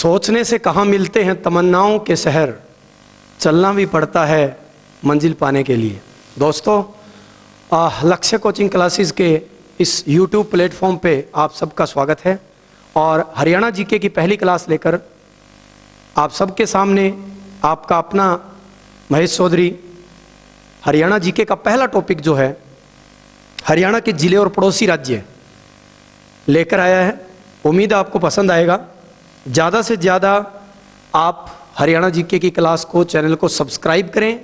सोचने से कहाँ मिलते हैं तमन्नाओं के शहर, चलना भी पड़ता है मंजिल पाने के लिए। दोस्तों, लक्ष्य कोचिंग क्लासेस के इस YouTube प्लेटफॉर्म पे आप सबका स्वागत है और हरियाणा जीके की पहली क्लास लेकर आप सबके सामने आपका अपना महेश चौधरी हरियाणा जीके का पहला टॉपिक जो है हरियाणा के जिले और पड़ोसी राज्य लेकर आया है। उम्मीद है आपको पसंद आएगा। ज़्यादा से ज़्यादा आप हरियाणा जीके की क्लास को, चैनल को सब्सक्राइब करें,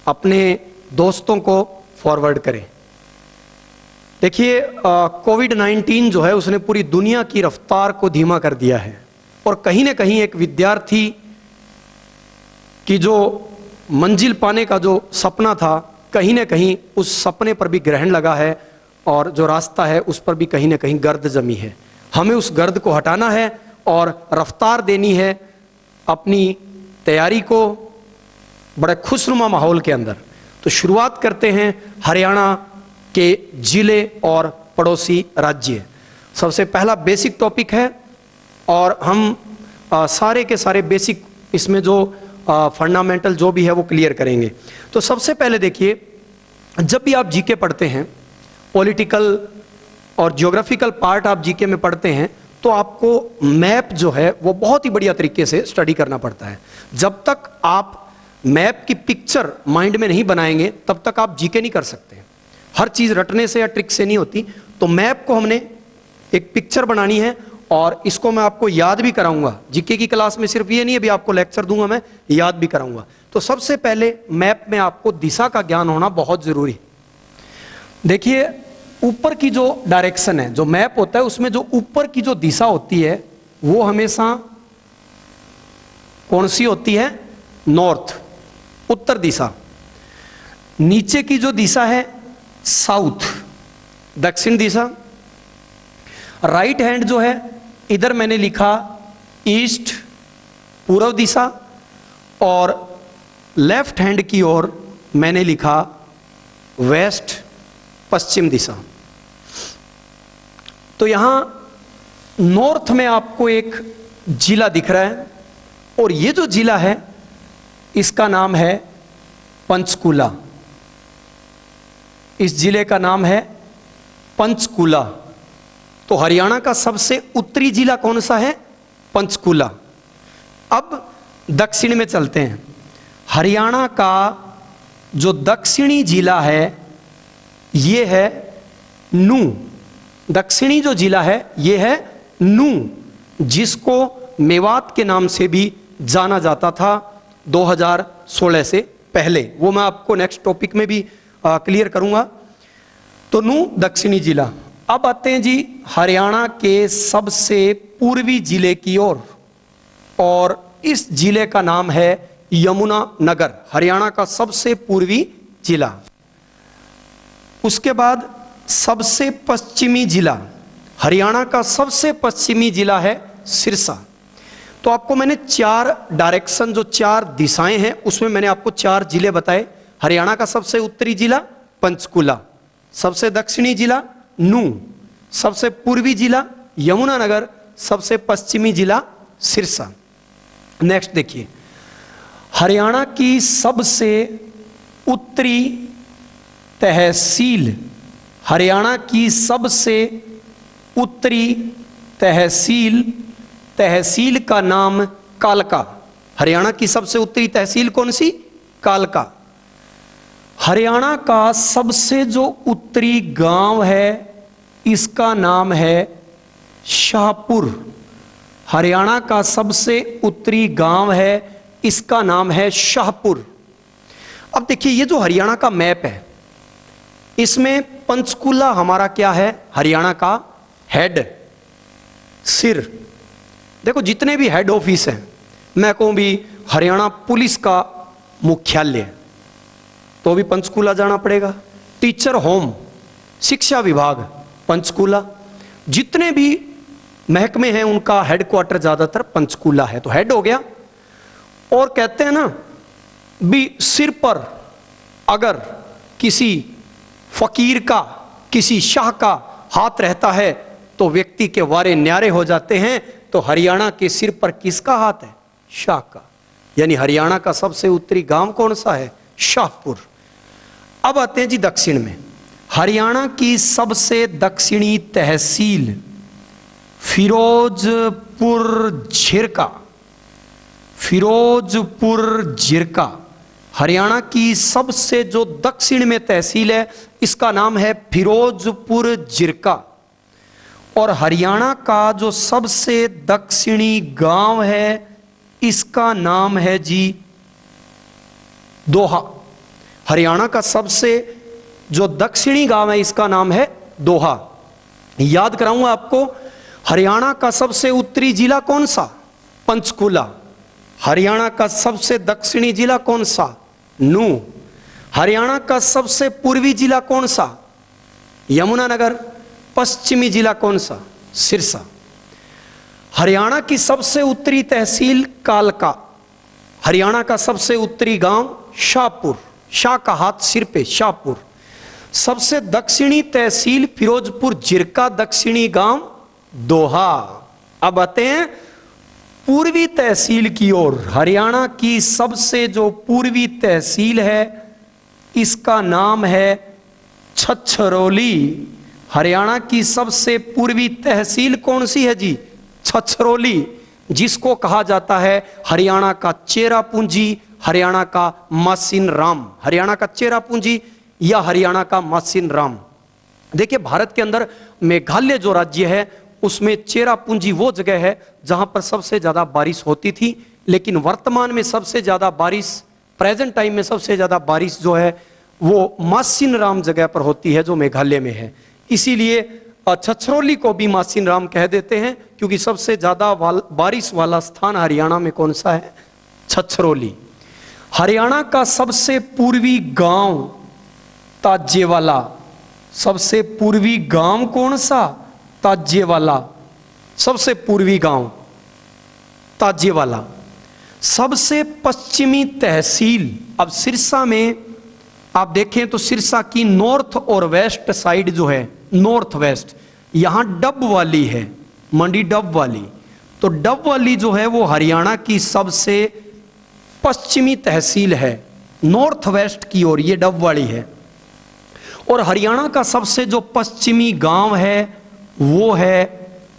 अपने दोस्तों को फॉरवर्ड करें। देखिए, कोविड-19 जो है उसने पूरी दुनिया की रफ्तार को धीमा कर दिया है और कहीं ना कहीं एक विद्यार्थी की जो मंजिल पाने का जो सपना था, कहीं ना कहीं उस सपने पर भी ग्रहण लगा है और जो रास्ता है उस पर भी कहीं ना कहीं गर्द जमी है। हमें उस गर्द को हटाना है और रफ्तार देनी है अपनी तैयारी को बड़े खुशनुमा माहौल के अंदर। तो शुरुआत करते हैं हरियाणा के जिले और पड़ोसी राज्य। सबसे पहला बेसिक टॉपिक है और हम सारे के सारे बेसिक इसमें जो फंडामेंटल जो भी है वो क्लियर करेंगे। तो सबसे पहले देखिए, जब भी आप जीके पढ़ते हैं, पॉलिटिकल और ज्योग्राफिकल पार्ट आप जीके में पढ़ते हैं, तो आपको मैप जो है वो बहुत ही बढ़िया तरीके से स्टडी करना पड़ता है। जब तक आप मैप की पिक्चर माइंड में नहीं बनाएंगे तब तक आप जीके नहीं कर सकते। हर चीज रटने से या ट्रिक से नहीं होती। तो मैप को हमने एक पिक्चर बनानी है और इसको मैं आपको याद भी कराऊंगा। जीके की क्लास में सिर्फ ये नहीं अभी आपको लेक्चर दूंगा, मैं याद भी कराऊंगा। तो सबसे पहले मैप में आपको दिशा का ज्ञान होना बहुत जरूरी है। देखिए, ऊपर की जो डायरेक्शन है, जो मैप होता है उसमें जो ऊपर की जो दिशा होती है वो हमेशा कौन सी होती है? नॉर्थ, उत्तर दिशा। नीचे की जो दिशा है साउथ, दक्षिण दिशा। राइट हैंड जो है इधर मैंने लिखा ईस्ट, पूर्व दिशा, और लेफ्ट हैंड की ओर मैंने लिखा वेस्ट, पश्चिम दिशा। तो यहां नॉर्थ में आपको एक जिला दिख रहा है और ये जो जिला है इसका नाम है पंचकूला। इस जिले का नाम है पंचकूला। तो हरियाणा का सबसे उत्तरी जिला कौन सा है? पंचकूला। अब दक्षिण में चलते हैं। हरियाणा का जो दक्षिणी जिला है ये है नू। दक्षिणी जो जिला है ये है नू, जिसको मेवात के नाम से भी जाना जाता था 2016 से पहले। वो मैं आपको नेक्स्ट टॉपिक में भी क्लियर करूंगा। तो नू दक्षिणी जिला। अब आते हैं जी हरियाणा के सबसे पूर्वी जिले की ओर, और इस जिले का नाम है यमुना नगर। हरियाणा का सबसे पूर्वी जिला। उसके बाद सबसे पश्चिमी जिला, हरियाणा का सबसे पश्चिमी जिला है सिरसा। तो आपको मैंने चार डायरेक्शन, जो चार दिशाएं हैं उसमें मैंने आपको चार जिले बताए। हरियाणा का सबसे उत्तरी जिला पंचकूला, सबसे दक्षिणी जिला नू, सबसे पूर्वी जिला यमुनानगर, सबसे पश्चिमी जिला सिरसा। नेक्स्ट देखिए, हरियाणा की सबसे उत्तरी तहसील, हरियाणा की सबसे उत्तरी तहसील, तहसील का नाम कालका। हरियाणा की सबसे उत्तरी तहसील कौन सी? कालका। हरियाणा का सबसे जो उत्तरी गांव है इसका नाम है शाहपुर। हरियाणा का सबसे उत्तरी गांव है, इसका नाम है शाहपुर। अब देखिए, ये जो हरियाणा का मैप है इसमें पंचकूला हमारा क्या है? हरियाणा का हेड, सिर। देखो, जितने भी हेड ऑफिस हैं, मैं कहूं भी हरियाणा पुलिस का मुख्यालय तो भी पंचकूला जाना पड़ेगा। टीचर होम, शिक्षा विभाग पंचकूला। जितने भी महकमे हैं उनका हेडक्वार्टर ज्यादातर पंचकूला है। तो हेड हो गया। और कहते हैं ना भी, सिर पर अगर किसी फकीर का, किसी शाह का हाथ रहता है तो व्यक्ति के वारे न्यारे हो जाते हैं। तो हरियाणा के सिर पर किसका हाथ है? शाह का। यानी हरियाणा का सबसे उत्तरी गांव कौन सा है? शाहपुर। अब आते हैं जी दक्षिण में। हरियाणा की सबसे दक्षिणी तहसील फिरोजपुर झिरका। फिरोजपुर झिरका हरियाणा की सबसे जो दक्षिण में तहसील है, इसका नाम है फिरोजपुर झिरका। और हरियाणा का जो सबसे दक्षिणी गांव है, इसका नाम है जी दोहा। हरियाणा का सबसे जो दक्षिणी गांव है, इसका नाम है दोहा। याद कराऊंगा आपको, हरियाणा का सबसे उत्तरी जिला कौन सा? पंचकुला। हरियाणा का सबसे दक्षिणी जिला कौन सा? नूंह। हरियाणा का सबसे पूर्वी जिला कौन सा? यमुनानगर। पश्चिमी जिला कौन सा? सिरसा। हरियाणा की सबसे उत्तरी तहसील कालका। हरियाणा का सबसे उत्तरी गांव शाहपुर। शाह का हाथ सिर पे, शाहपुर। सबसे दक्षिणी तहसील फिरोजपुर झिरका, दक्षिणी गांव दोहा। अब आते हैं पूर्वी तहसील की ओर। हरियाणा की सबसे जो पूर्वी तहसील है, इसका नाम है छछरौली। हरियाणा की सबसे पूर्वी तहसील कौन सी है जी? छछरौली, जिसको कहा जाता है हरियाणा का चेरापूंजी, हरियाणा का मासिन राम। हरियाणा का चेरापूंजी या हरियाणा का मासिन राम। देखिए, भारत के अंदर मेघालय जो राज्य है, उसमें चेरापूंजी वो जगह है जहां पर सबसे ज्यादा बारिश होती थी। लेकिन वर्तमान में सबसे ज्यादा बारिश, प्रेजेंट टाइम में सबसे ज्यादा बारिश जो है वो मासिन राम जगह पर होती है, जो मेघालय में है। इसीलिए छछरौली को भी मासिन राम कह देते हैं, क्योंकि सबसे ज्यादा बारिश वाला स्थान हरियाणा में कौन सा है? छछरौली। हरियाणा का सबसे पूर्वी गांव ताजेवाला। सबसे पूर्वी गांव कौन सा? ताजेवाला। सबसे पूर्वी गांव ताजेवाला। सबसे पश्चिमी तहसील, अब सिरसा में आप देखें तो सिरसा की नॉर्थ और वेस्ट साइड जो है, नॉर्थ वेस्ट, यहां डब वाली है, मंडी डब वाली। तो डब वाली जो है वो हरियाणा की सबसे पश्चिमी तहसील है, नॉर्थ वेस्ट की ओर ये डब वाली है। और हरियाणा का सबसे जो पश्चिमी गांव है वो है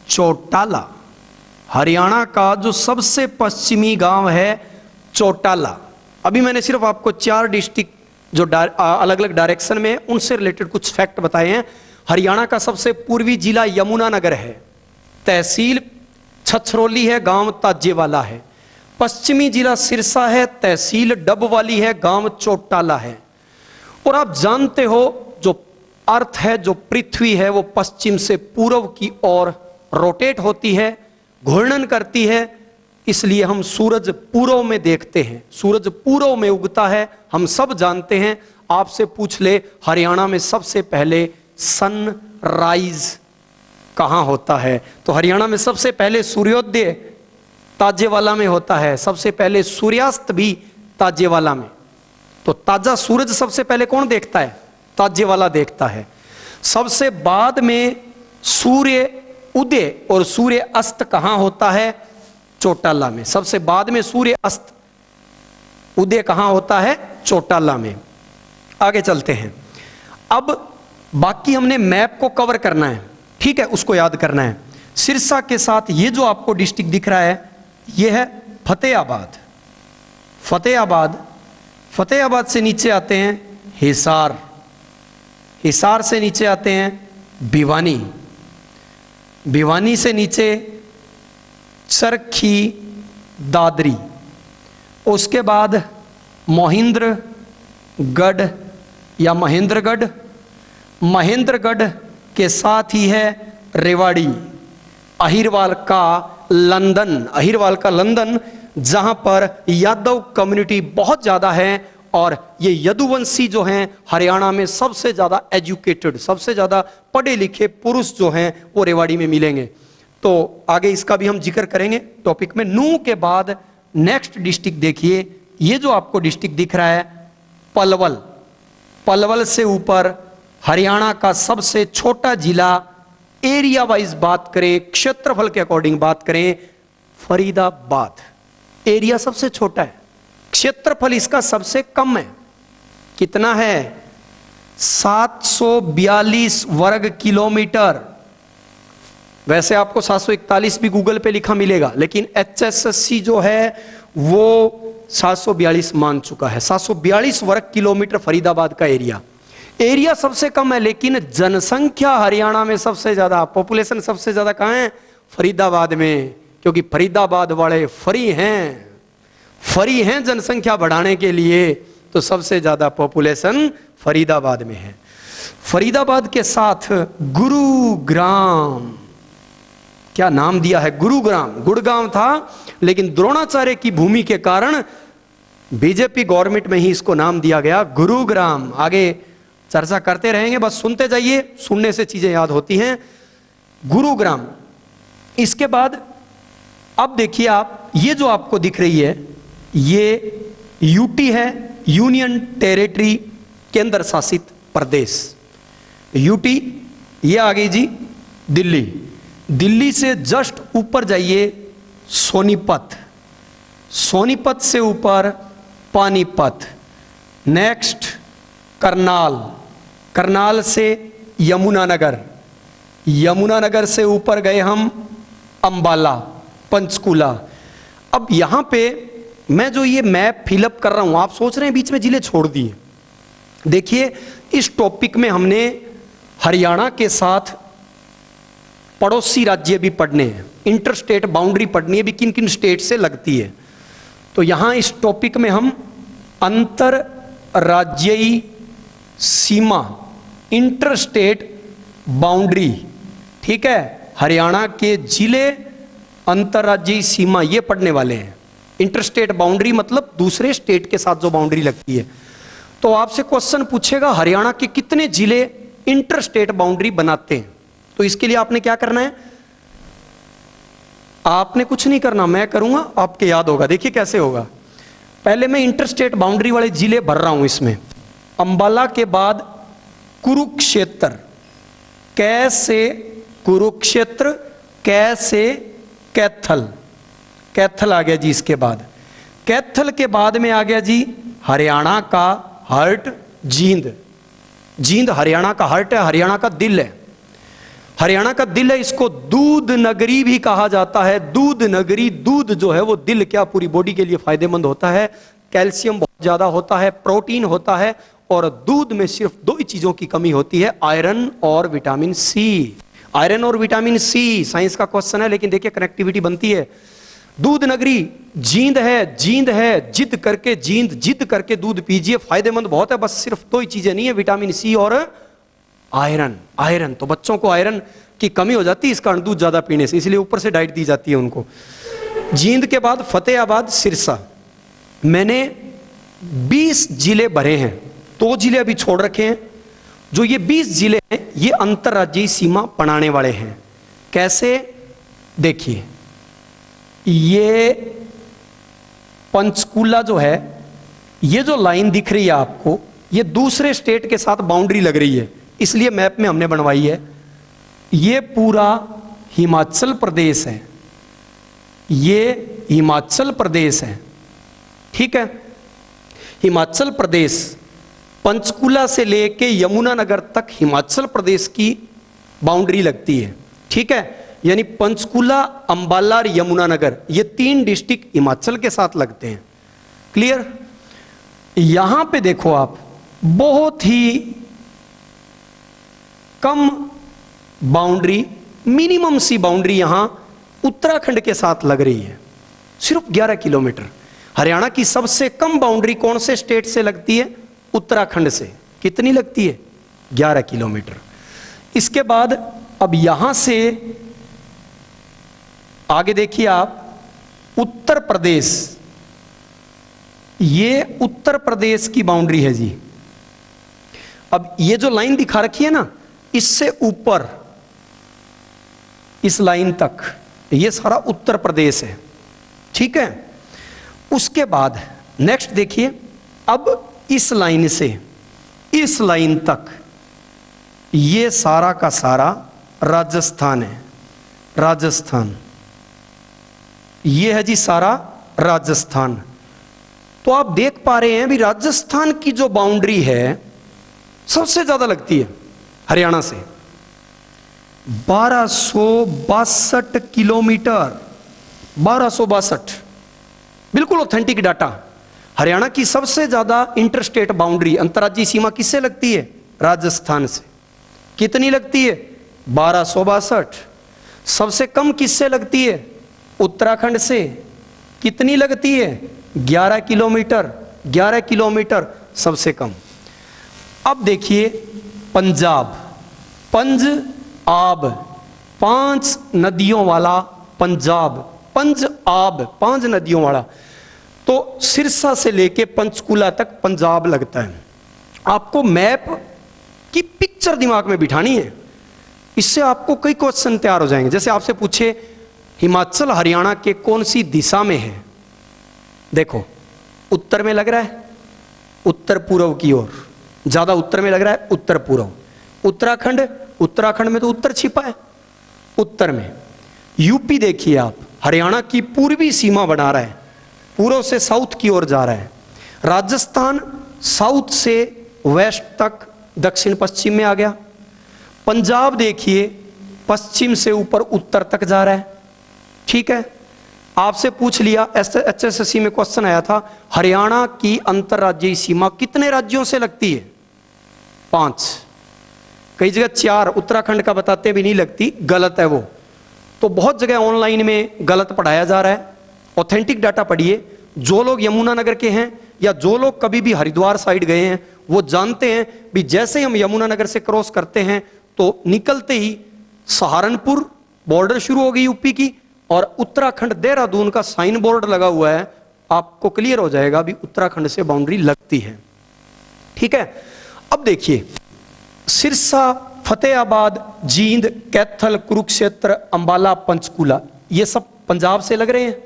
चौटाला। हरियाणा का जो सबसे पश्चिमी गांव है चौटाला। अभी मैंने सिर्फ आपको 4 डिस्ट्रिक्ट जो अलग अलग डायरेक्शन में उनसे रिलेटेड कुछ फैक्ट बताए हैं। हरियाणा का सबसे पूर्वी जिला यमुनानगर है, तहसील छछरौली है, गांव ताजेवाला है। पश्चिमी जिला सिरसा है, तहसील डबवाली है, गांव चौटाला है। और आप जानते हो जो अर्थ है, जो पृथ्वी है, वो पश्चिम से पूर्व की ओर रोटेट होती है, घूर्णन करती है। इसलिए हम सूरज पूर्व में देखते हैं, सूरज पूर्व में उगता है, हम सब जानते हैं। आपसे पूछ ले हरियाणा में सबसे पहले सनराइज कहां होता है, तो हरियाणा में सबसे पहले सूर्योदय ताजेवाला में होता है, सबसे पहले सूर्यास्त भी ताजेवाला में। तो ताजा सूरज सबसे पहले कौन देखता है? ताजेवाला देखता है। सबसे बाद में सूर्य उदय और सूर्य अस्त कहां होता है? चौटाला में। सबसे बाद में सूर्य अस्त उदय कहां होता है? चौटाला में। आगे चलते हैं। अब बाकी हमने मैप को कवर करना है, ठीक है, उसको याद करना है। सिरसा के साथ ये जो आपको डिस्ट्रिक्ट दिख रहा है, ये है फतेहाबाद। फतेहाबाद, फतेहाबाद से नीचे आते हैं हिसार, हिसार से नीचे आते हैं भिवानी, भिवानी से नीचे चरखी दादरी, उसके बाद मोहिंद्रगढ़ या महेंद्रगढ़, महेंद्रगढ़ के साथ ही है रेवाड़ी, अहिरवाल का लंदन, अहिरवाल का लंदन, जहां पर यादव कम्युनिटी बहुत ज़्यादा है। और ये यदुवंशी जो हैं हरियाणा में सबसे ज़्यादा एजुकेटेड, सबसे ज़्यादा पढ़े लिखे पुरुष जो हैं वो रेवाड़ी में मिलेंगे। तो आगे इसका भी हम जिक्र करेंगे टॉपिक में। नूंह के बाद नेक्स्ट डिस्ट्रिक्ट देखिए, ये जो आपको डिस्ट्रिक्ट दिख रहा है पलवल, पलवल से ऊपर हरियाणा का सबसे छोटा जिला एरिया वाइज बात करें, क्षेत्रफल के अकॉर्डिंग बात करें, फरीदाबाद एरिया सबसे छोटा है, क्षेत्रफल इसका सबसे कम है। कितना है? 742 वर्ग किलोमीटर। वैसे आपको 741 भी गूगल पे लिखा मिलेगा, लेकिन HSSC जो है वो 742 मान चुका है। 742 वर्ग किलोमीटर फरीदाबाद का एरिया। एरिया सबसे कम है, लेकिन जनसंख्या हरियाणा में सबसे ज्यादा, पॉपुलेशन सबसे ज्यादा कहां है? फरीदाबाद में, क्योंकि फरीदाबाद वाले फरी हैं जनसंख्या बढ़ाने के लिए, तो सबसे ज्यादा पॉपुलेशन फरीदाबाद में है। फरीदाबाद के साथ गुरुग्राम, क्या नाम दिया है? गुरुग्राम। गुड़गांव था, लेकिन द्रोणाचार्य की भूमि के कारण बीजेपी गवर्नमेंट में ही इसको नाम दिया गया गुरुग्राम। आगे चर्चा करते रहेंगे, बस सुनते जाइए, सुनने से चीजें याद होती हैं। गुरुग्राम। इसके बाद अब देखिए आप, ये जो आपको दिख रही है ये यूटी है, यूनियन टेरिटरी, केंद्र शासित प्रदेश। यूटी ये आ गई जी दिल्ली। दिल्ली से जस्ट ऊपर जाइए सोनीपत, सोनीपत से ऊपर पानीपत, नेक्स्ट करनाल, करनाल से यमुनानगर, यमुनानगर से ऊपर गए हम अंबाला, पंचकूला। अब यहां पे मैं जो ये मैप फिलअप कर रहा हूं, आप सोच रहे हैं बीच में जिले छोड़ दिए। देखिए इस टॉपिक में हमने हरियाणा के साथ पड़ोसी राज्य भी पढ़ने हैं, इंटर स्टेट बाउंड्री पढ़नी है भी, किन किन स्टेट से लगती है। तो यहां इस टॉपिक में हम अंतर राज्यीय सीमा, इंटर स्टेट बाउंड्री, ठीक है, हरियाणा के जिले, अंतरराज्यीय सीमा, ये पढ़ने वाले हैं। इंटर स्टेट बाउंड्री मतलब दूसरे स्टेट के साथ जो बाउंड्री लगती है। तो आपसे क्वेश्चन पूछेगा हरियाणा के कितने जिले इंटर स्टेट बाउंड्री बनाते हैं? तो इसके लिए आपने क्या करना है? आपने कुछ नहीं करना, मैं करूंगा, आपके याद होगा। देखिए कैसे होगा। पहले मैं इंटर स्टेट बाउंड्री वाले जिले भर रहा हूं इसमें। अंबाला के बाद कुरुक्षेत्र, कैसे कुरुक्षेत्र, कैसे कैथल, कैथल आ गया जी। इसके बाद कैथल के बाद में आ गया जी हरियाणा का हार्ट जींद। जींद हरियाणा का हार्ट है, हरियाणा का दिल है, हरियाणा का दिल है। इसको दूध नगरी भी कहा जाता है। दूध नगरी, दूध जो है वो दिल क्या पूरी बॉडी के लिए फायदेमंद होता है। कैल्शियम बहुत ज्यादा होता है, प्रोटीन होता है, और दूध में सिर्फ दो ही चीजों की कमी होती है, आयरन और विटामिन सी। आयरन और विटामिन सी साइंस का क्वेश्चन है, लेकिन देखिए कनेक्टिविटी बनती है। दूध नगरी जींद है, जींद है, जिद करके जींद, जिद करके दूध पीजिए, फायदेमंद बहुत है। बस सिर्फ दो ही चीजें नहीं है, विटामिन सी और आयरन। आयरन तो बच्चों को आयरन की कमी हो जाती है इस कारण दूध ज्यादा पीने से, इसलिए ऊपर से डाइट दी जाती है उनको। जींद के बाद फतेहाबाद, सिरसा। मैंने 20 जिले भरे हैं, 2 जिले अभी छोड़ रखे हैं। जो ये 20 जिले हैं ये अंतरराज्यीय सीमा बनाने वाले हैं। कैसे? देखिए ये पंचकूला जो है, ये जो लाइन दिख रही है आपको, ये दूसरे स्टेट के साथ बाउंड्री लग रही है, इसलिए मैप में हमने बनवाई है। ये पूरा हिमाचल प्रदेश है, ये हिमाचल प्रदेश है, ठीक है। हिमाचल प्रदेश पंचकूला से लेके यमुनानगर तक हिमाचल प्रदेश की बाउंड्री लगती है, ठीक है। यानी पंचकूला, अंबाला और यमुनानगर ये 3 डिस्ट्रिक्ट हिमाचल के साथ लगते हैं। क्लियर? यहां पे देखो आप, बहुत ही कम बाउंड्री, मिनिमम सी बाउंड्री यहां उत्तराखंड के साथ लग रही है, सिर्फ 11 किलोमीटर। हरियाणा की सबसे कम बाउंड्री कौन से स्टेट से लगती है? उत्तराखंड से। कितनी लगती है? 11 किलोमीटर। इसके बाद अब यहां से आगे देखिए आप, उत्तर प्रदेश, ये उत्तर प्रदेश की बाउंड्री है जी। अब ये जो लाइन दिखा रखी है ना, इससे ऊपर इस लाइन तक ये सारा उत्तर प्रदेश है, ठीक है। उसके बाद नेक्स्ट देखिए, अब इस लाइन से इस लाइन तक ये सारा का सारा राजस्थान है, राजस्थान, ये है जी सारा राजस्थान। तो आप देख पा रहे हैं भी राजस्थान की जो बाउंड्री है सबसे ज्यादा लगती है हरियाणा से, 1262 किलोमीटर, 1262, बिल्कुल ऑथेंटिक डाटा। हरियाणा की सबसे ज्यादा इंटरस्टेट बाउंड्री, अंतर्राज्यीय सीमा किससे लगती है? राजस्थान से। कितनी लगती है? 1262। सबसे कम किससे लगती है? उत्तराखंड से। कितनी लगती है? 11 किलोमीटर, 11 किलोमीटर सबसे कम। अब देखिए पंजाब, पंज आब, 5 नदियों वाला पंजाब, पंज आब, 5 नदियों वाला। तो सिरसा से लेके पंचकुला तक पंजाब लगता है। आपको मैप की पिक्चर दिमाग में बिठानी है, इससे आपको कई क्वेश्चन तैयार हो जाएंगे। जैसे आपसे पूछे हिमाचल हरियाणा के कौन सी दिशा में है, देखो उत्तर में लग रहा है, उत्तर पूर्व की ओर, ज्यादा उत्तर में लग रहा है, उत्तर पूर्व। उत्तराखंड, उत्तराखंड में तो उत्तर छिपा है, उत्तर में। यूपी देखिए आप, हरियाणा की पूर्वी सीमा बना रहा है, पूर्व से साउथ की ओर जा रहा है। राजस्थान साउथ से वेस्ट तक दक्षिण पश्चिम में आ गया। पंजाब देखिए पश्चिम से ऊपर उत्तर तक जा रहा है। ठीक है, आपसे पूछ लिया, HSSC में क्वेश्चन आया था, हरियाणा की अंतर्राज्यीय सीमा कितने राज्यों से लगती है? 5, कई जगह 4, उत्तराखंड का बताते भी नहीं लगती, गलत है वो। तो बहुत जगह ऑनलाइन में गलत पढ़ाया जा रहा है। ऑथेंटिक डाटा पढ़िए। जो लोग यमुनानगर के हैं या जो लोग कभी भी हरिद्वार साइड गए हैं वो जानते हैं भी जैसे हम यमुनानगर से क्रॉस करते हैं तो निकलते ही सहारनपुर बॉर्डर शुरू हो गई यूपी की, और उत्तराखंड देहरादून का साइन बोर्ड लगा हुआ है। आपको क्लियर हो जाएगा भी उत्तराखंड से बाउंड्री लगती है। ठीक है, अब देखिए सिरसा, फतेहाबाद, जींद, कैथल, कुरुक्षेत्र, अंबाला, पंचकुला, ये सब पंजाब से लग रहे हैं,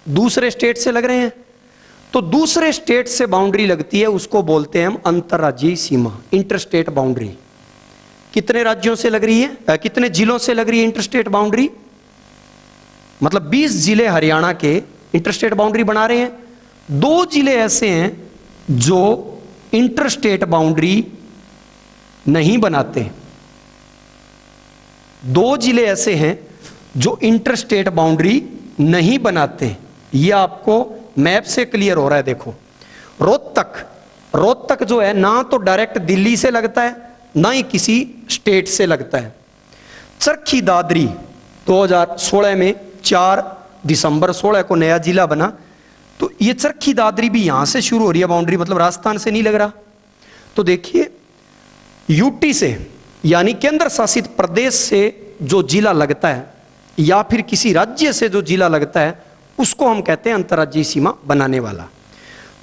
दूसरे स्टेट से लग रहे हैं। तो दूसरे स्टेट से बाउंड्री लगती है, उसको बोलते हैं हम अंतर्राज्यीय सीमा, इंटरस्टेट बाउंड्री। कितने राज्यों से लग रही है, कितने जिलों से लग रही है इंटरस्टेट बाउंड्री? मतलब 20 जिले हरियाणा के इंटरस्टेट बाउंड्री बना रहे हैं। 2 जिले ऐसे हैं जो इंटरस्टेट बाउंड्री नहीं बनाते। 2 जिले ऐसे हैं जो इंटरस्टेट बाउंड्री नहीं बनाते। यह आपको मैप से क्लियर हो रहा है। देखो रोहतक, रोहतक जो है ना तो डायरेक्ट दिल्ली से लगता है ना ही किसी स्टेट से लगता है। चरखी दादरी 2016 में 4 दिसंबर 16 को नया जिला बना। तो ये चरखी दादरी भी यहां से शुरू हो रही है बाउंड्री, मतलब राजस्थान से नहीं लग रहा। तो देखिए यूटी से यानी केंद्र शासित प्रदेश से जो जिला लगता है या फिर किसी राज्य से जो जिला लगता है उसको हम कहते हैं अंतर्राज्यीय सीमा बनाने वाला।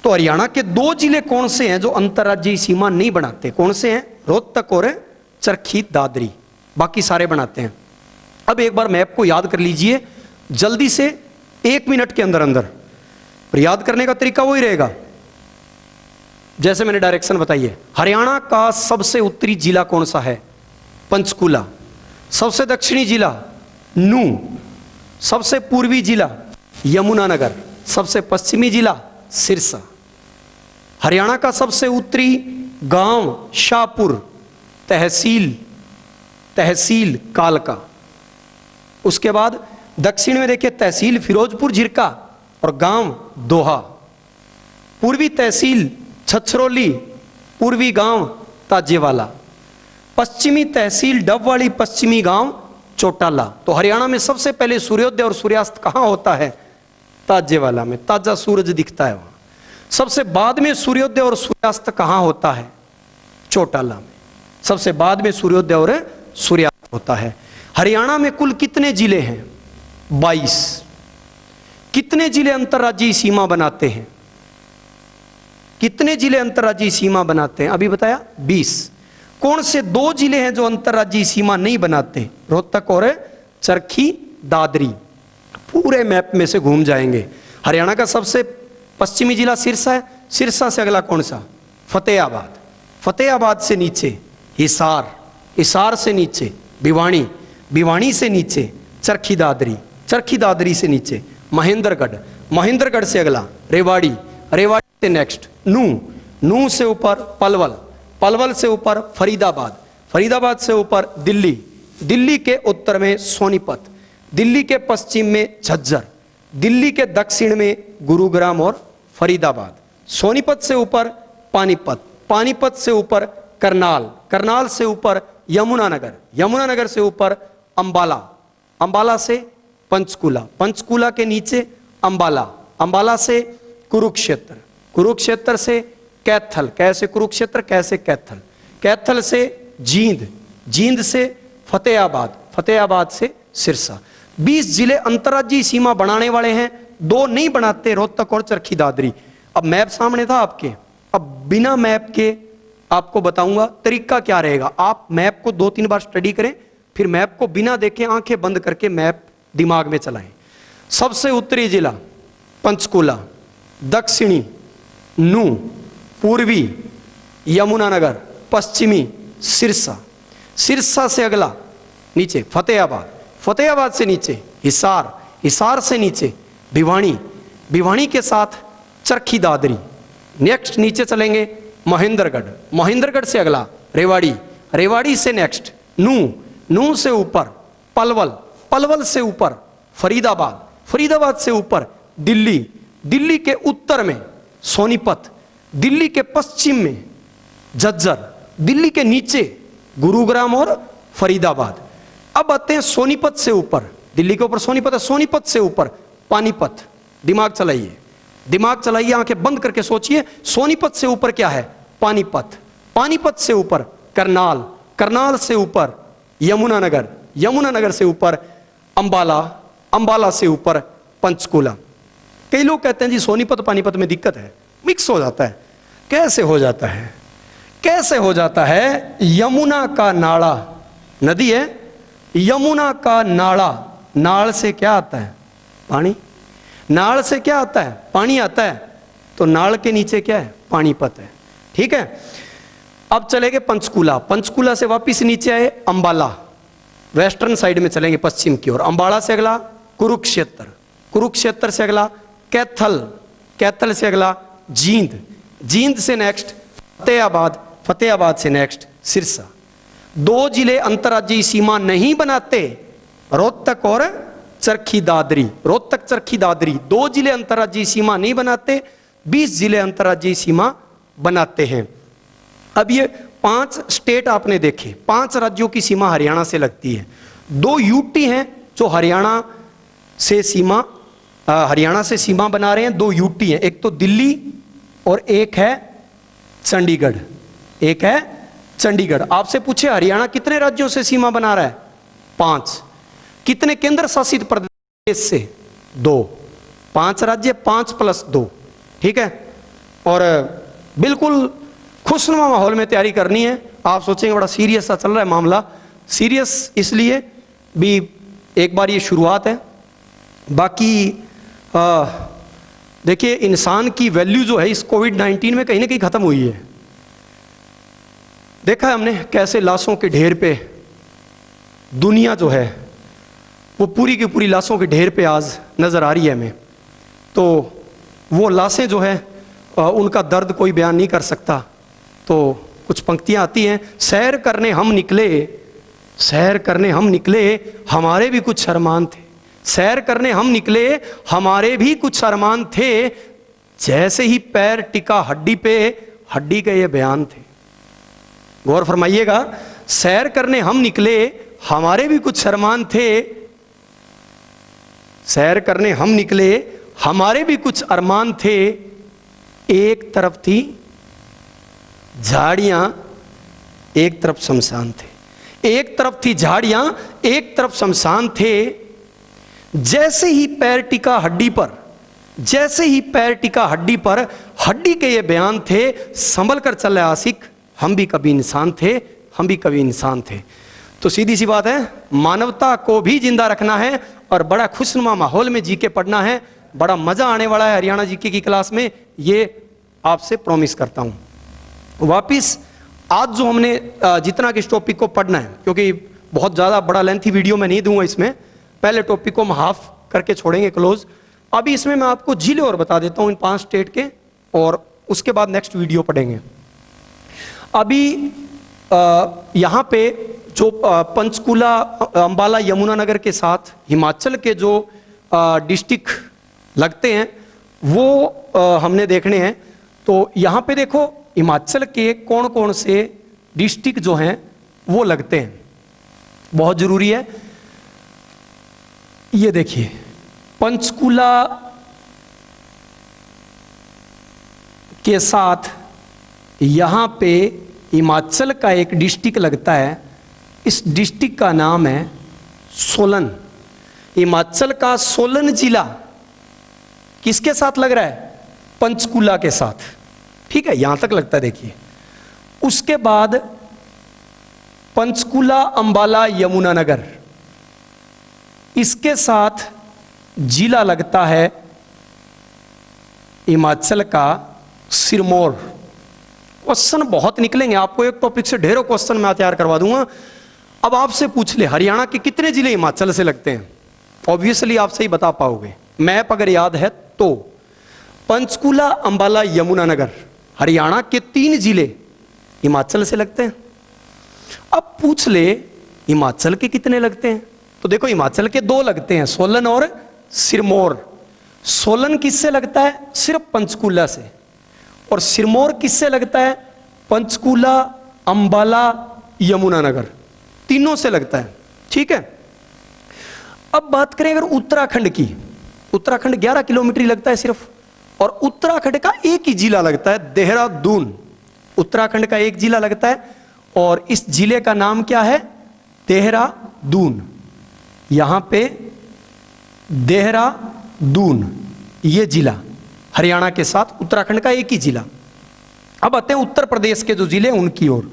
तो हरियाणा के 2 जिले कौन से हैं जो अंतर्राज्यीय सीमा नहीं बनाते? कौन से हैं? रोहतक और चरखी दादरी, बाकी सारे बनाते हैं। अब एक बार मैप को याद कर लीजिए जल्दी से, 1 मिनट के अंदर अंदर। और याद करने का तरीका वही रहेगा जैसे मैंने डायरेक्शन बताई है। हरियाणा का सबसे उत्तरी जिला कौन सा है? पंचकुला। सबसे दक्षिणी जिला नू। सबसे पूर्वी जिला यमुनानगर। सबसे पश्चिमी जिला सिरसा। हरियाणा का सबसे उत्तरी गांव शाहपुर, तहसील कालका। उसके बाद दक्षिण में देखिए तहसील फिरोजपुर झिरका और गांव दोहा। पूर्वी तहसील छछरौली, पूर्वी गांव ताजेवाला। पश्चिमी तहसील डबवाड़ी, पश्चिमी गांव चौटाला। तो हरियाणा में सबसे पहले सूर्योदय और सूर्यास्त कहां होता है? ताजेवाला में, ताजा सूरज दिखता है वहां। सबसे बाद में सूर्योदय और सूर्यास्त कहां होता है? चौटाला में। सबसे बाद में सूर्योदय और सूर्यास्त होता है। हरियाणा में कुल कितने जिले हैं? 22। कितने जिले अंतर्राज्यीय सीमा बनाते हैं? कितने जिले अंतर्राज्यीय सीमा बनाते हैं? अभी बताया 20। कौन से 2 जिले हैं जो अंतर्राज्यीय सीमा नहीं बनाते? रोहतक और चरखी दादरी। पूरे मैप में से घूम जाएंगे। हरियाणा का सबसे पश्चिमी जिला सिरसा है। सिरसा से अगला कौन सा? फतेहाबाद। फतेहाबाद से नीचे हिसार, हिसार से नीचे भिवानी, भिवानी से नीचे चरखी दादरी, चरखी दादरी से नीचे महेंद्रगढ़, महेंद्रगढ़ से अगला रेवाड़ी, रेवाड़ी से नेक्स्ट नूह, नूह से ऊपर पलवल, पलवल से ऊपर फरीदाबाद, फरीदाबाद से ऊपर दिल्ली, दिल्ली के उत्तर में सोनीपत, दिल्ली के पश्चिम में झज्जर, दिल्ली के दक्षिण में गुरुग्राम और फरीदाबाद, सोनीपत से ऊपर पानीपत, पानीपत से ऊपर करनाल, करनाल से ऊपर यमुनानगर, यमुनानगर से ऊपर अंबाला, अंबाला से पंचकुला, पंचकुला के नीचे अंबाला, अंबाला से कुरुक्षेत्र, कुरुक्षेत्र से कैथल, कैसे कुरुक्षेत्र कैसे कैथल, कैथल से जींद, जींद से फतेहाबाद, फतेहाबाद से सिरसा। 20 जिले अंतर्राज्यीय सीमा बनाने वाले हैं, 2 नहीं बनाते, रोहतक और चरखी दादरी। अब मैप सामने था आपके, अब बिना मैप के आपको बताऊंगा तरीका क्या रहेगा। आप मैप को 2-3 बार स्टडी करें, फिर मैप को बिना देखे आंखें बंद करके मैप दिमाग में चलाएं। सबसे उत्तरी जिला पंचकुला, दक्षिणी नूह, पूर्वी यमुनानगर, पश्चिमी सिरसा, सिरसा से अगला नीचे फतेहाबाद, फतेहाबाद से नीचे हिसार, हिसार से नीचे भिवानी, भिवानी के साथ चरखी दादरी, नेक्स्ट नीचे चलेंगे महेंद्रगढ़, महेंद्रगढ़ से अगला रेवाड़ी, रेवाड़ी से नेक्स्ट नूह, नूह से ऊपर पलवल, पलवल से ऊपर फरीदाबाद, फरीदाबाद से ऊपर दिल्ली, दिल्ली के उत्तर में सोनीपत, दिल्ली के पश्चिम में झज्जर, दिल्ली के नीचे गुरुग्राम और फरीदाबाद। अब आते हैं सोनीपत से ऊपर, दिल्ली के ऊपर सोनीपत है, सोनीपत से ऊपर पानीपत। दिमाग चलाइए, दिमाग चलाइए, आंखें बंद करके सोचिए, सोनीपत से ऊपर क्या है? पानीपत, पानीपत से ऊपर करनाल, करनाल से ऊपर यमुनानगर, यमुनानगर से ऊपर अंबाला, अंबाला से ऊपर पंचकुला। कई लोग कहते हैं जी सोनीपत पानीपत में दिक्कत है, मिक्स हो जाता है। कैसे हो जाता है? कैसे हो जाता है? यमुना का नाड़ा, नदी है, यमुना का नाड़ा, नाड़ से क्या आता है? पानी। नाड़ से क्या आता है? पानी आता है। तो नाड़ के नीचे क्या है? पानीपत है। ठीक है, अब चलेंगे पंचकुला, पंचकुला से वापिस नीचे आए अंबाला, वेस्टर्न साइड में चलेंगे पश्चिम की ओर। अंबाला से अगला कुरुक्षेत्र, कुरुक्षेत्र से अगला कैथल, कैथल से अगला जींद, जींद से नेक्स्ट फतेहाबाद, फतेहाबाद से नेक्स्ट सिरसा। 2 जिले अंतर्राज्यीय सीमा नहीं बनाते, रोहतक और चरखी दादरी, रोहतक चरखी दादरी 2 जिले अंतर्राज्यीय सीमा नहीं बनाते, 20 जिले अंतर्राज्यीय सीमा बनाते हैं। अब ये 5 स्टेट आपने देखे, 5 राज्यों की सीमा हरियाणा से लगती है। 2 यूटी हैं जो हरियाणा से सीमा, हरियाणा से सीमा बना रहे हैं। 2 यूटी हैं, एक तो दिल्ली और एक है चंडीगढ़, एक है चंडीगढ़। आपसे पूछे हरियाणा कितने राज्यों से सीमा बना रहा है? 5। कितने केंद्र शासित प्रदेश से? 2। 5 राज्य, 5 + 2। ठीक है, और बिल्कुल खुशनुमा माहौल में तैयारी करनी है। आप सोचेंगे बड़ा सीरियस सा चल रहा है मामला, सीरियस इसलिए भी एक बार ये शुरुआत है। बाकी देखिए इंसान की वैल्यू जो है इस कोविड-19 में कहीं ना कहीं खत्म हुई है। देखा है हमने कैसे लाशों के ढेर पे दुनिया जो है वो पूरी की पूरी लाशों के ढेर पे आज नज़र आ रही है हमें। तो वो लाशें जो है उनका दर्द कोई बयान नहीं कर सकता। तो कुछ पंक्तियां आती हैं, सैर करने हम निकले, सैर करने हम निकले, हमारे भी कुछ अरमान थे, सैर करने हम निकले, हमारे भी कुछ अरमान थे, जैसे ही पैर टिका हड्डी पे, हड्डी के ये बयान थे। गौर फरमाइएगा, सैर करने हम निकले, हमारे भी कुछ अरमान थे, सैर करने हम निकले, हमारे भी कुछ अरमान थे। एक तरफ थी झाड़ियां, एक तरफ शमशान थे, एक तरफ थी झाड़ियां, एक तरफ शमशान थे। जैसे ही पैर टिका हड्डी पर, जैसे ही पैर टिका हड्डी पर, हड्डी के ये बयान थे, संभल कर चले आशिक, हम भी कभी इंसान थे, हम भी कभी इंसान थे। तो सीधी सी बात है, मानवता को भी जिंदा रखना है और बड़ा खुशनुमा माहौल में जीके पढ़ना है। बड़ा मजा आने वाला है हरियाणा जीके की क्लास में, ये आपसे प्रॉमिस करता हूं। वापिस आज जो हमने जितना कि इस टॉपिक को पढ़ना है, क्योंकि बहुत ज़्यादा बड़ा लेंथी वीडियो मैं नहीं दूंगा इसमें, पहले टॉपिक को हम हाफ करके छोड़ेंगे क्लोज। अभी इसमें मैं आपको जिले और बता देता हूँ इन 5 स्टेट के, और उसके बाद नेक्स्ट वीडियो पढ़ेंगे। अभी यहाँ पे जो पंचकुला, अंबाला, यमुनानगर के साथ हिमाचल के जो डिस्ट्रिक्ट लगते हैं वो हमने देखने हैं। तो यहाँ पे देखो हिमाचल के कौन कौन से डिस्ट्रिक्ट जो हैं वो लगते हैं, बहुत जरूरी है। ये देखिए पंचकुला के साथ यहाँ पे हिमाचल का एक डिस्ट्रिक्ट लगता है, इस डिस्ट्रिक्ट का नाम है सोलन। हिमाचल का सोलन जिला किसके साथ लग रहा है? पंचकुला के साथ, ठीक है, यहां तक लगता है। देखिए उसके बाद पंचकुला, अंबाला, यमुनानगर, इसके साथ जिला लगता है हिमाचल का सिरमौर। क्वेश्चन बहुत निकलेंगे आपको, एक टॉपिक से ढेरों क्वेश्चन मैं तैयार करवा दूंगा। अब आपसे पूछ ले हरियाणा के कितने जिले हिमाचल से लगते हैं, ऑब्वियसली आप सही बता पाओगे, मैप अगर याद है तो। पंचकुला, अंबाला, यमुनानगर, हरियाणा के 3 जिले हिमाचल से लगते हैं। अब पूछ ले हिमाचल के कितने लगते हैं, तो देखो हिमाचल के 2 लगते हैं, सोलन और सिरमौर। सोलन किससे लगता है? सिर्फ पंचकुला से। और सिरमौर किससे लगता है? पंचकुला, अंबाला, यमुनानगर, तीनों से लगता है, ठीक है। अब बात करें अगर उत्तराखंड की, उत्तराखंड 11 किलोमीटर लगता है सिर्फ, और उत्तराखंड का एक ही जिला लगता है, देहरादून। उत्तराखंड का एक जिला लगता है और इस जिले का नाम क्या है? देहरादून। यहां पे देहरादून ये जिला हरियाणा के साथ उत्तराखंड का एक ही जिला। अब आते हैं उत्तर प्रदेश के जो जिले उनकी ओर।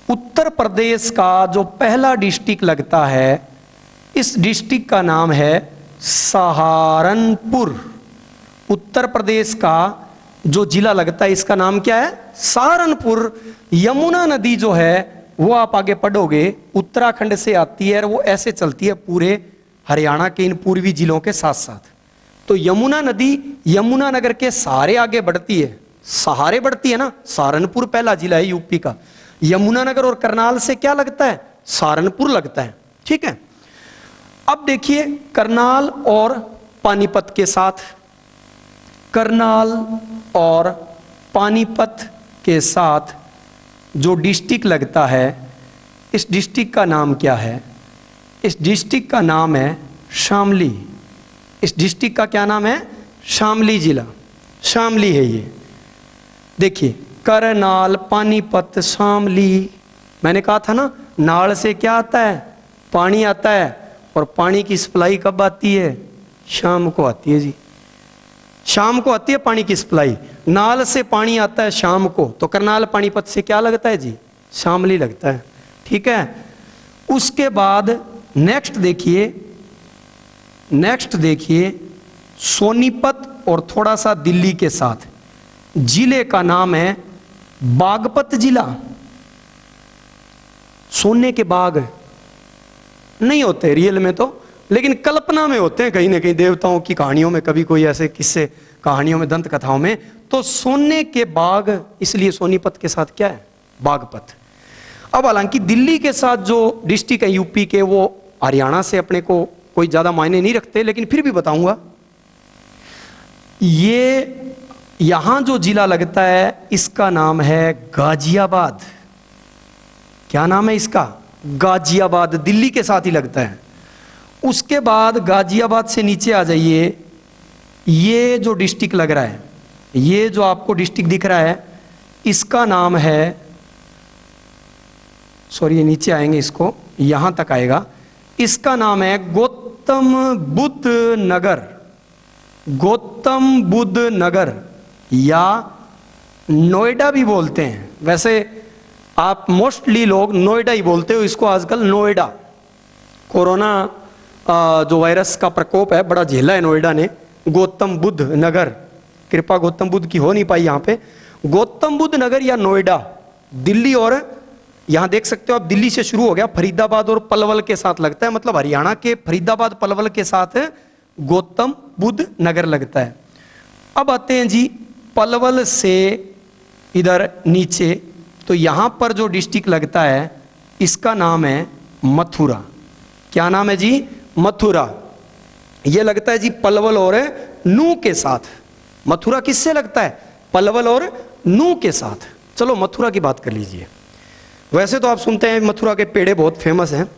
उत्तर प्रदेश का जो पहला डिस्ट्रिक्ट लगता है, इस डिस्ट्रिक्ट का नाम है सहारनपुर। उत्तर प्रदेश का जो जिला लगता है इसका नाम क्या है? सहारनपुर। यमुना नदी जो है वो आप आगे पढ़ोगे उत्तराखंड से आती है और वो ऐसे चलती है पूरे हरियाणा के इन पूर्वी जिलों के साथ साथ। तो यमुना नदी यमुनानगर के सहारे आगे बढ़ती है, सहारे बढ़ती है ना। सहारनपुर पहला जिला है यूपी का। यमुनानगर और करनाल से क्या लगता है? सहारनपुर लगता है, ठीक है। अब देखिए करनाल और पानीपत के साथ, करनाल और पानीपत के साथ जो डिस्ट्रिक्ट लगता है, इस डिस्ट्रिक्ट का नाम क्या है? इस डिस्ट्रिक्ट का नाम है शामली। इस डिस्ट्रिक्ट का क्या नाम है? शामली जिला, शामली है ये। देखिए करनाल, पानीपत, शामली, मैंने कहा था ना नाल से क्या आता है? पानी आता है, और पानी की सप्लाई कब आती है? शाम को आती है जी, शाम को आती है पानी की सप्लाई। नाल से पानी आता है शाम को, तो करनाल पानीपत से क्या लगता है जी? शामली लगता है, ठीक है। उसके बाद नेक्स्ट देखिए सोनीपत और थोड़ा सा दिल्ली के साथ जिले का नाम है बागपत जिला। सोने के बाग नहीं होते रियल में तो, लेकिन कल्पना में होते हैं कहीं ना कहीं, देवताओं की कहानियों में, कभी कोई ऐसे किस्से कहानियों में, दंत कथाओं में। तो सोने के बाग, इसलिए सोनीपत के साथ क्या है? बागपत। अब हालांकि दिल्ली के साथ जो डिस्ट्रिक्ट है यूपी के, वो हरियाणा से अपने को कोई ज्यादा मायने नहीं रखते, लेकिन फिर भी बताऊंगा। ये यहां जो जिला लगता है इसका नाम है गाजियाबाद। क्या नाम है इसका? गाजियाबाद। दिल्ली के साथ ही लगता है। उसके बाद गाजियाबाद से नीचे आ जाइए, ये जो डिस्ट्रिक्ट लग रहा है, ये जो आपको डिस्ट्रिक्ट दिख रहा है, इसका नाम है, सॉरी ये नीचे आएंगे, इसको यहां तक आएगा, इसका नाम है गौतम बुद्ध नगर। गौतम बुद्ध नगर या नोएडा भी बोलते हैं। वैसे आप मोस्टली लोग नोएडा ही बोलते हो इसको आजकल, नोएडा। कोरोना जो वायरस का प्रकोप है बड़ा झेला है नोएडा ने। गौतम बुद्ध नगर, कृपा गौतम बुद्ध की हो नहीं पाई यहाँ पे। गौतम बुद्ध नगर या नोएडा दिल्ली और यहां देख सकते हो आप, दिल्ली से शुरू हो गया, फरीदाबाद और पलवल के साथ लगता है, मतलब हरियाणा के फरीदाबाद पलवल के साथ गौतम बुद्ध नगर लगता है। अब आते हैं जी पलवल से इधर नीचे, तो यहां पर जो डिस्ट्रिक्ट लगता है इसका नाम है मथुरा। क्या नाम है जी? मथुरा। यह लगता है जी पलवल और नूह के साथ। मथुरा किससे लगता है? पलवल और नूह के साथ। चलो मथुरा की बात कर लीजिए। वैसे तो आप सुनते हैं मथुरा के पेड़े बहुत फेमस हैं।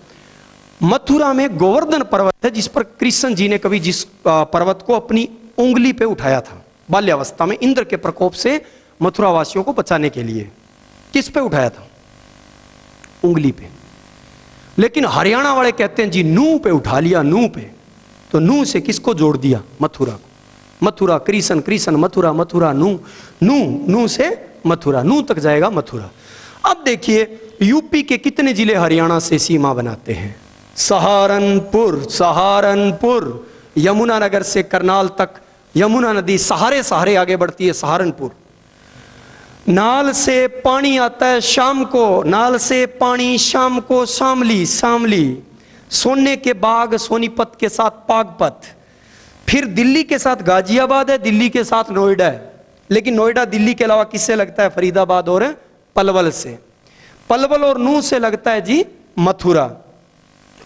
मथुरा में गोवर्धन पर्वत है, जिस पर कृष्ण जी ने कभी जिस पर्वत को अपनी उंगली पे उठाया था बाल्यावस्था में, इंद्र के प्रकोप से मथुरा वासियों को बचाने के लिए। किस पे उठाया था? उंगली पे। लेकिन हरियाणा वाले कहते हैं जी नूह पे उठा लिया, नूह पे। तो नूह से किसको जोड़ दिया? मथुरा को। मथुरा कृष्ण, कृष्ण मथुरा, मथुरा नूह, नूह नूह से मथुरा, नूह तक जाएगा मथुरा। अब देखिए यूपी के कितने जिले हरियाणा से सीमा बनाते हैं? सहारनपुर, सहारनपुर। यमुनानगर से करनाल तक यमुना नदी सहारे सहारे आगे बढ़ती है, सहारनपुर। नाल से पानी आता है शाम को, नाल से पानी शाम को शामली, शामली। सोने के बाग सोनीपत के साथ पागपत। फिर दिल्ली के साथ गाजियाबाद है, दिल्ली के साथ नोएडा है। लेकिन नोएडा दिल्ली के अलावा किससे लगता है? फरीदाबाद और पलवल से। पलवल और नूह से लगता है जी मथुरा।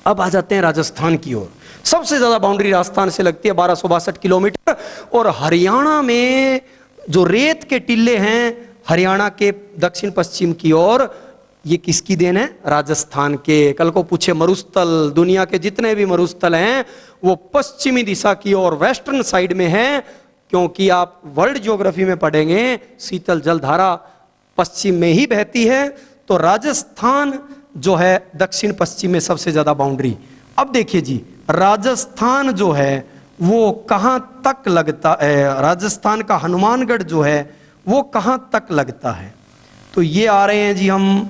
अब आ जाते हैं राजस्थान की ओर। सबसे ज्यादा बाउंड्री राजस्थान से लगती है 1262 किलोमीटर। और हरियाणा में जो रेत के टिल्ले हैं हरियाणा के दक्षिण पश्चिम की ओर, ये किसकी देन है? राजस्थान के। कल को पूछे मरुस्थल, दुनिया के जितने भी मरुस्थल हैं वो पश्चिमी दिशा की ओर वेस्टर्न साइड में है, क्योंकि आप वर्ल्ड ज्योग्राफी में पढ़ेंगे शीतल जलधारा पश्चिम में ही बहती है। तो राजस्थान जो है दक्षिण पश्चिम में सबसे ज्यादा बाउंड्री। अब देखिए जी राजस्थान जो है वो कहां तक लगता है? राजस्थान का हनुमानगढ़ जो है वो कहां तक लगता है? तो ये आ रहे हैं जी हम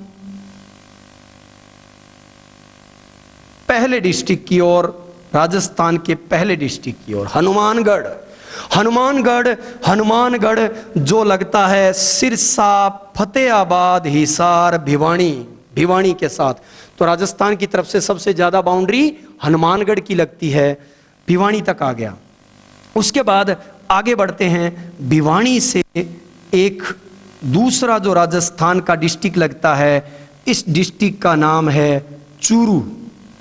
पहले डिस्ट्रिक्ट की ओर, राजस्थान के पहले डिस्ट्रिक्ट की ओर, हनुमानगढ़। हनुमानगढ़, हनुमानगढ़ जो लगता है सिरसा, फतेहाबाद, हिसार, भिवानी, भिवानी के साथ। तो राजस्थान की तरफ से सबसे ज्यादा बाउंड्री हनुमानगढ़ की लगती है, भिवानी तक आ गया। उसके बाद आगे बढ़ते हैं, भिवानी से एक दूसरा जो राजस्थान का डिस्ट्रिक्ट लगता है, इस डिस्ट्रिक्ट का नाम है चूरू।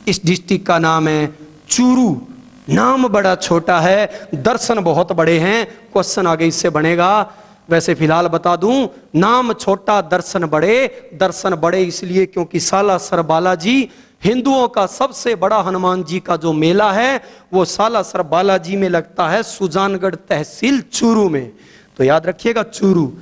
इस डिस्ट्रिक्ट का नाम है चूरू। नाम बड़ा छोटा है, दर्शन बहुत बड़े हैं। क्वेश्चन आगे इससे बनेगा। वैसे फिलहाल बता दूं, नाम छोटा दर्शन बड़े। दर्शन बड़े इसलिए क्योंकि सालासर बालाजी, हिंदुओं का सबसे बड़ा हनुमान जी का जो मेला है वो सालासर बालाजी में लगता है, सुजानगढ़ तहसील चूरू में। तो याद रखिएगा चूरू,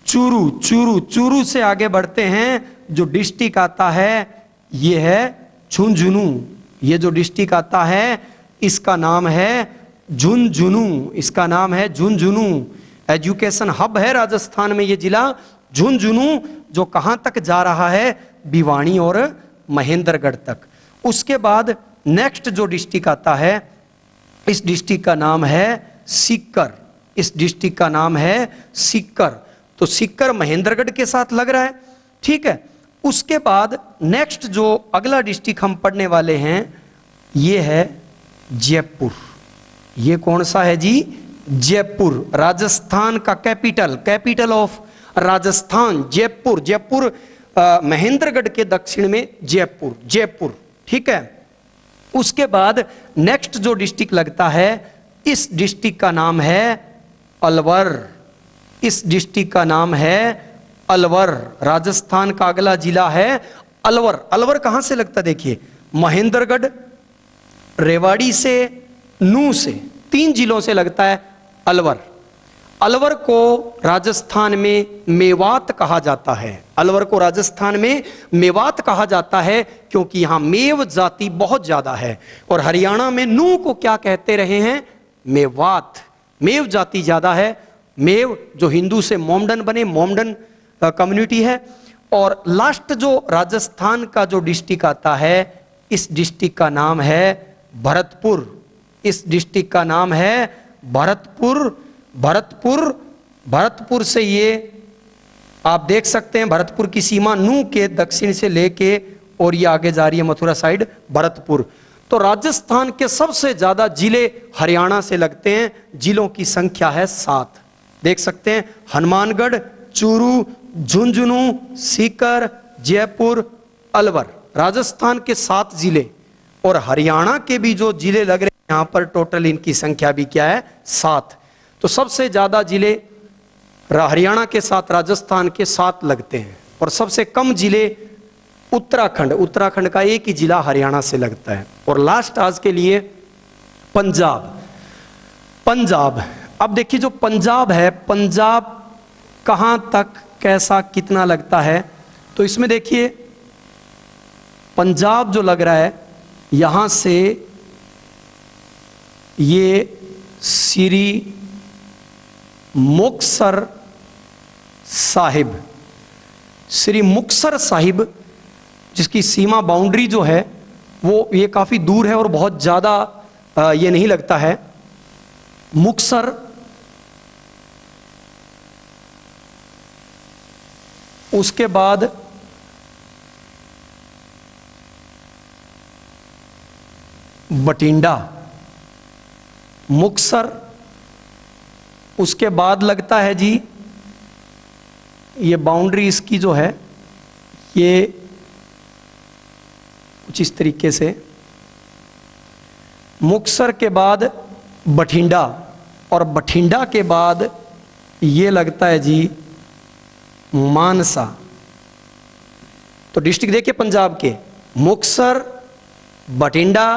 चूरू, चूरू। चूरू से आगे बढ़ते हैं, जो डिस्ट्रिक्ट आता है ये है झुंझुनू। ये जो डिस्ट्रिक्ट आता है इसका नाम है झुंझुनू, इसका नाम है झुंझुनू। एजुकेशन हब है राजस्थान में ये जिला झुंझुनू, जो कहां तक जा रहा है? भिवानी और महेंद्रगढ़ तक। उसके बाद नेक्स्ट जो डिस्ट्रिक्ट आता है, इस डिस्ट्रिक्ट का नाम है सीकर। इस डिस्ट्रिक्ट का नाम है सीकर। तो सीकर महेंद्रगढ़ के साथ लग रहा है, ठीक है। उसके बाद नेक्स्ट जो अगला डिस्ट्रिक्ट हम पढ़ने वाले हैं ये है जयपुर। ये कौन सा है जी? जयपुर, राजस्थान का capital, capital of Rajasthan Jaipur. Jaipur Mahendragarh के दक्षिण में जयपुर, जयपुर, ठीक है। उसके बाद नेक्स्ट जो डिस्ट्रिक्ट लगता है, इस डिस्ट्रिक्ट का नाम है अलवर। इस डिस्ट्रिक्ट का नाम है अलवर। राजस्थान का अगला जिला है अलवर। अलवर कहां से लगता है? देखिए महेंद्रगढ़, रेवाड़ी से, नूह से, 3 जिलों से लगता है अलवर। अलवर को राजस्थान में मेवात कहा जाता है। अलवर को राजस्थान में मेवात कहा जाता है क्योंकि यहां मेव जाति बहुत ज्यादा है। और हरियाणा में नूह को क्या कहते रहे हैं? मेवात। मेव जाति ज्यादा है। मेव जो हिंदू से मोमडन बने, मोमडन कम्युनिटी है। और लास्ट जो राजस्थान का जो डिस्ट्रिक्ट आता है, इस डिस्ट्रिक्ट का नाम है भरतपुर। इस डिस्ट्रिक्ट का नाम है भरतपुर। भरतपुर, भरतपुर से ये आप देख सकते हैं भरतपुर की सीमा नूह के दक्षिण से लेके और ये आगे जा रही है मथुरा साइड भरतपुर। तो राजस्थान के सबसे ज्यादा जिले हरियाणा से लगते हैं, जिलों की संख्या है 7। देख सकते हैं हनुमानगढ़, चूरू, झुंझुनू, सीकर, जयपुर, अलवर, राजस्थान के 7 जिले। और हरियाणा के भी जो जिले लग रहे हैं यहां पर टोटल इनकी संख्या भी क्या है 7। तो सबसे ज्यादा जिले हरियाणा के साथ राजस्थान के 7 लगते हैं और सबसे कम जिले उत्तराखंड, उत्तराखंड का एक ही जिला हरियाणा से लगता है। और लास्ट आज के लिए पंजाब। पंजाब, अब देखिए जो पंजाब है, पंजाब कहां तक कैसा कितना लगता है, तो इसमें देखिए पंजाब जो लग रहा है यहां से ये श्री मुक्तसर साहिब, श्री मुक्तसर साहिब जिसकी सीमा बाउंड्री जो है वो ये काफी दूर है और बहुत ज्यादा ये नहीं लगता है। मुक्तसर, उसके बाद बठिंडा, मुक्तसर, उसके बाद लगता है जी ये बाउंड्री इसकी जो है ये कुछ इस तरीके से, मुक्तसर के बाद बठिंडा और बठिंडा के बाद ये लगता है जी मानसा। तो डिस्ट्रिक्ट देखिए पंजाब के मुक्तसर, बठिंडा,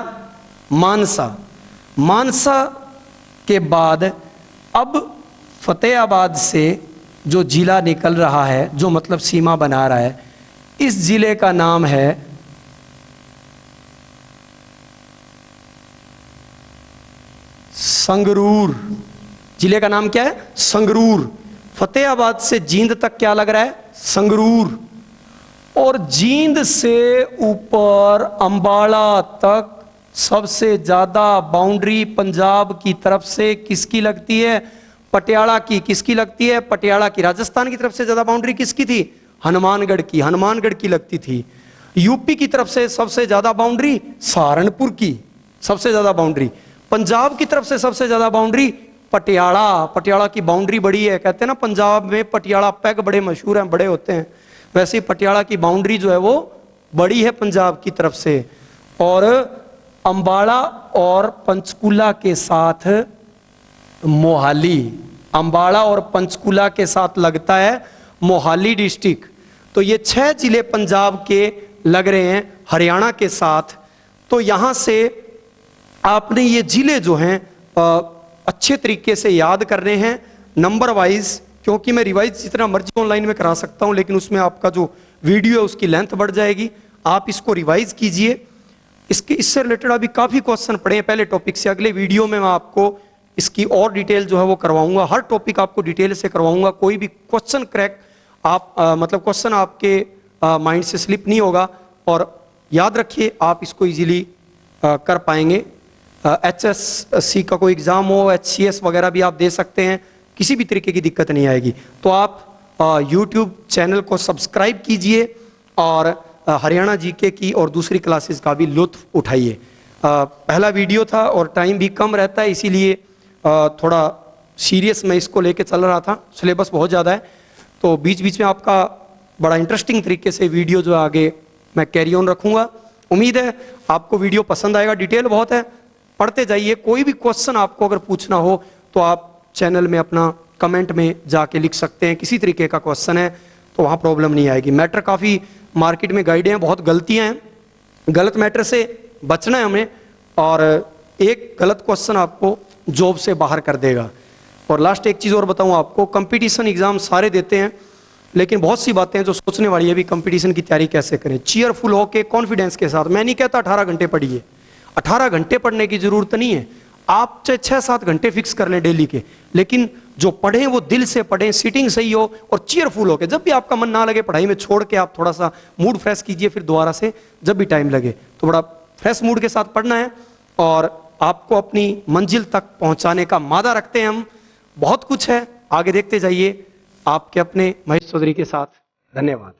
मानसा। मानसा के बाद अब फतेहाबाद से जो जिला निकल रहा है, जो मतलब सीमा बना रहा है, इस जिले का नाम है संगरूर। जिले का नाम क्या है? संगरूर। फतेहाबाद से जींद तक क्या लग रहा है? संगरूर। और जींद से ऊपर अंबाला तक सबसे ज्यादा बाउंड्री पंजाब की तरफ से किसकी लगती है? पटियाला की। किसकी लगती है? पटियाला की। राजस्थान की तरफ से ज्यादा बाउंड्री किसकी थी? हनुमानगढ़ की। हनुमानगढ़ की लगती थी। यूपी की तरफ से सबसे ज्यादा बाउंड्री सहारनपुर की, सबसे ज्यादा बाउंड्री। पंजाब की तरफ से सबसे ज्यादा बाउंड्री पटियाला। पटियाला की बाउंड्री बड़ी है, कहते हैं ना पंजाब में पटियाला पैग बड़े मशहूर हैं, बड़े होते हैं, वैसे ही पटियाला की बाउंड्री जो है वो बड़ी है पंजाब की तरफ से। और अंबाला और पंचकुला के साथ मोहाली, अंबाला और पंचकुला के साथ लगता है मोहाली डिस्ट्रिक्ट। तो ये 6 जिले पंजाब के लग रहे हैं हरियाणा के साथ। तो यहां से आपने ये जिले जो हैं अच्छे तरीके से याद करने हैं नंबर वाइज, क्योंकि मैं रिवाइज जितना मर्जी ऑनलाइन में करा सकता हूं, लेकिन उसमें आपका जो वीडियो है उसकी लेंथ बढ़ जाएगी। आप इसको रिवाइज कीजिए। इससे रिलेटेड अभी काफी क्वेश्चन पड़े हैं पहले टॉपिक से। अगले वीडियो में मैं आपको इसकी और डिटेल जो है वो करवाऊंगा, हर टॉपिक आपको डिटेल से करवाऊंगा। कोई भी क्वेश्चन क्रैक आप मतलब क्वेश्चन आपके माइंड से स्लिप नहीं होगा। और याद रखिए आप इसको इजीली कर पाएंगे। HSC का कोई एग्जाम हो, HCS वगैरह भी आप दे सकते हैं, किसी भी तरीके की दिक्कत नहीं आएगी। तो आप YouTube चैनल को सब्सक्राइब कीजिए और हरियाणा जीके की और दूसरी क्लासेस का भी लुत्फ उठाइए। पहला वीडियो था और टाइम भी कम रहता है, इसीलिए थोड़ा सीरियस मैं इसको लेके चल रहा था। सिलेबस बहुत ज़्यादा है, तो बीच बीच में आपका बड़ा इंटरेस्टिंग तरीके से वीडियो जो आगे मैं कैरी ऑन रखूँगा। उम्मीद है आपको वीडियो पसंद आएगा। डिटेल बहुत है, पढ़ते जाइए। कोई भी क्वेश्चन आपको अगर पूछना हो तो आप चैनल में अपना कमेंट में जाके लिख सकते हैं। किसी तरीके का क्वेश्चन है तो वहाँ प्रॉब्लम नहीं आएगी। मैटर काफ़ी मार्केट में गाइडें हैं, बहुत गलतियाँ हैं, गलत मैटर से बचना है हमें। और एक गलत क्वेश्चन आपको जॉब से बाहर कर देगा। और लास्ट एक चीज़ और बताऊँ आपको, कंपटीशन एग्जाम सारे देते हैं, लेकिन बहुत सी बातें हैं जो सोचने वाली है भी कंपटीशन की तैयारी कैसे करें। चीयरफुल होके कॉन्फिडेंस के साथ। मैं नहीं कहता 18 घंटे पढ़िए, 18 घंटे पढ़ने की जरूरत नहीं है। आप चाहे 6-7 घंटे फिक्स कर लें डेली के, लेकिन जो पढ़ें वो दिल से पढ़ें, सीटिंग सही हो और चीयरफुल हो के। जब भी आपका मन ना लगे पढ़ाई में, छोड़ के आप थोड़ा सा मूड फ्रेश कीजिए, फिर दोबारा से जब भी टाइम लगे तो बड़ा फ्रेश मूड के साथ पढ़ना है। और आपको अपनी मंजिल तक पहुंचाने का मादा रखते हैं हम। बहुत कुछ है, आगे देखते जाइए। आपके अपने महेश चौधरी के साथ। धन्यवाद।